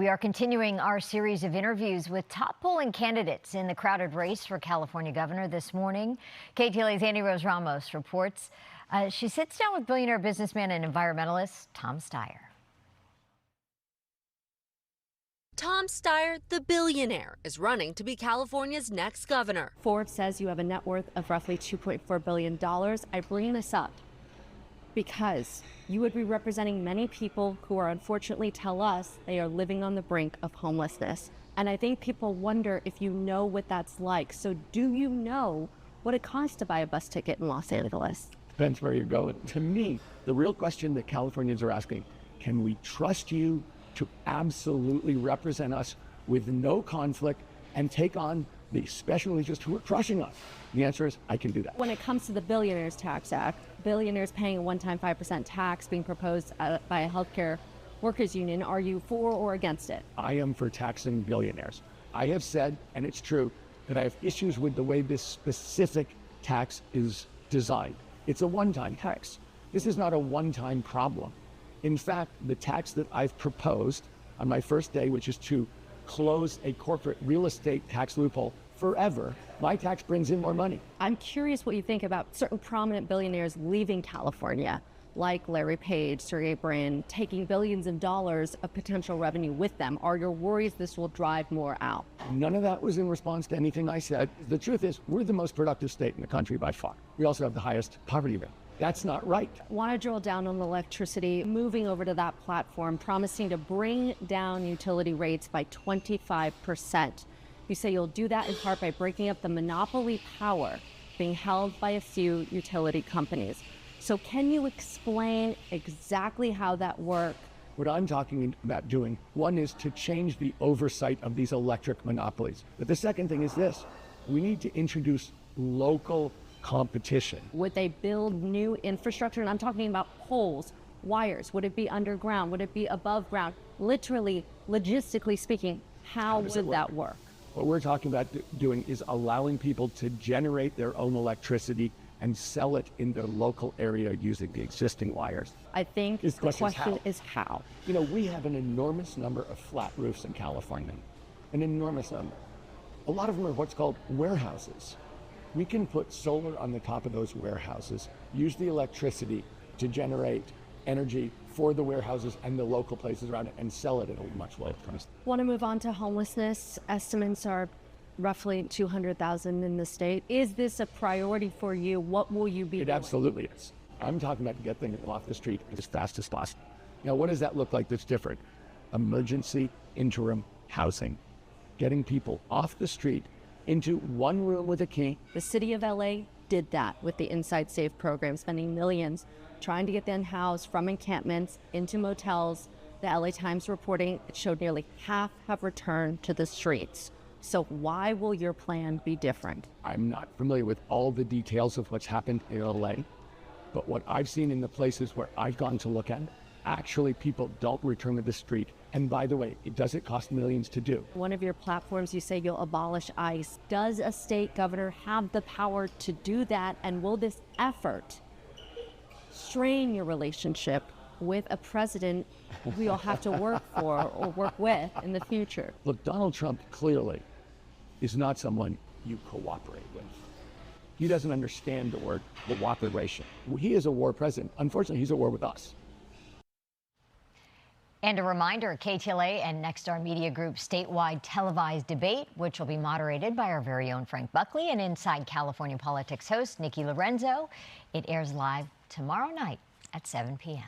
We are continuing our series of interviews with top polling candidates in the crowded race for California governor this morning. KTLA's Rose Ramos reports. She sits down with billionaire businessman and environmentalist Tom Steyer. Tom Steyer, the billionaire, is running to be California's next governor. Forbes says you have a net worth of roughly $2.4 billion. I bring this up because you would be representing many people who are unfortunately tell us they are living on the brink of homelessness. And I think people wonder if you know what that's like. So do you know what it costs to buy a bus ticket in Los Angeles? Depends where you're going. To me, the real question that Californians are asking, can we trust you to absolutely represent us with no conflict and take on the special interests who are crushing us? The answer is, I can do that. When it comes to the Billionaires Tax Act, billionaires paying a one-time 5% tax being proposed by a healthcare workers union, are you for or against it? I am for taxing billionaires. I have said, and it's true, that I have issues with the way this specific tax is designed. It's a one-time tax. This is not a one-time problem. In fact, the tax that I've proposed on my first day, which is to close a corporate real estate tax loophole forever, my tax brings in more money. I'm curious what you think about certain prominent billionaires leaving California, like Larry Page, Sergey Brin, taking billions of dollars of potential revenue with them. Are your worries this will drive more out? None of that was in response to anything I said. The truth is, we're the most productive state in the country by far. We also have the highest poverty rate. That's not right. Want to drill down on electricity, moving over to that platform, promising to bring down utility rates by 25%. You say you'll do that in part by breaking up the monopoly power being held by a few utility companies. So can you explain exactly how that works? What I'm talking about doing, one is to change the oversight of these electric monopolies. But the second thing is this: we need to introduce local competition. Would they build new infrastructure? And I'm talking about poles, wires. Would it be underground? Would it be above ground? Literally, logistically speaking, how would that work? What we're talking about doing is allowing people to generate their own electricity and sell it in their local area using the existing wires. I think the question is how. You know, we have an enormous number of flat roofs in California, an enormous number. A lot of them are what's called warehouses. We can put solar on the top of those warehouses, use the electricity to generate energy for the warehouses and the local places around it, and sell it at a much lower price. Want to move on to homelessness? Estimates are roughly 200,000 in the state. Is this a priority for you? What will you be doing? It absolutely is. I'm talking about getting them off the street as fast as possible. Now, what does that look like that's different? Emergency interim housing. Getting people off the street into one room with a key. The city of LA did that with the Inside Safe program, spending millions trying to get them housed from encampments into motels. The LA Times reporting it showed nearly half have returned to the streets. So why will your plan be different? I'm not familiar with all the details of what's happened in LA, but what I've seen in the places where I've gone to look at, actually people don't return to the street. And by the way, it doesn't cost millions to do. One of your platforms, you say you'll abolish ICE. Does a state governor have the power to do that? And will this effort strain your relationship with a president who you'll have to work for or work with in the future? Look, Donald Trump clearly is not someone you cooperate with. He doesn't understand the word cooperation. He is a war president. Unfortunately, he's at war with us. And a reminder, KTLA and Nexstar Media Group's statewide televised debate, which will be moderated by our very own Frank Buckley and Inside California Politics host Nikki Lorenzo. It airs live tomorrow night at 7 p.m.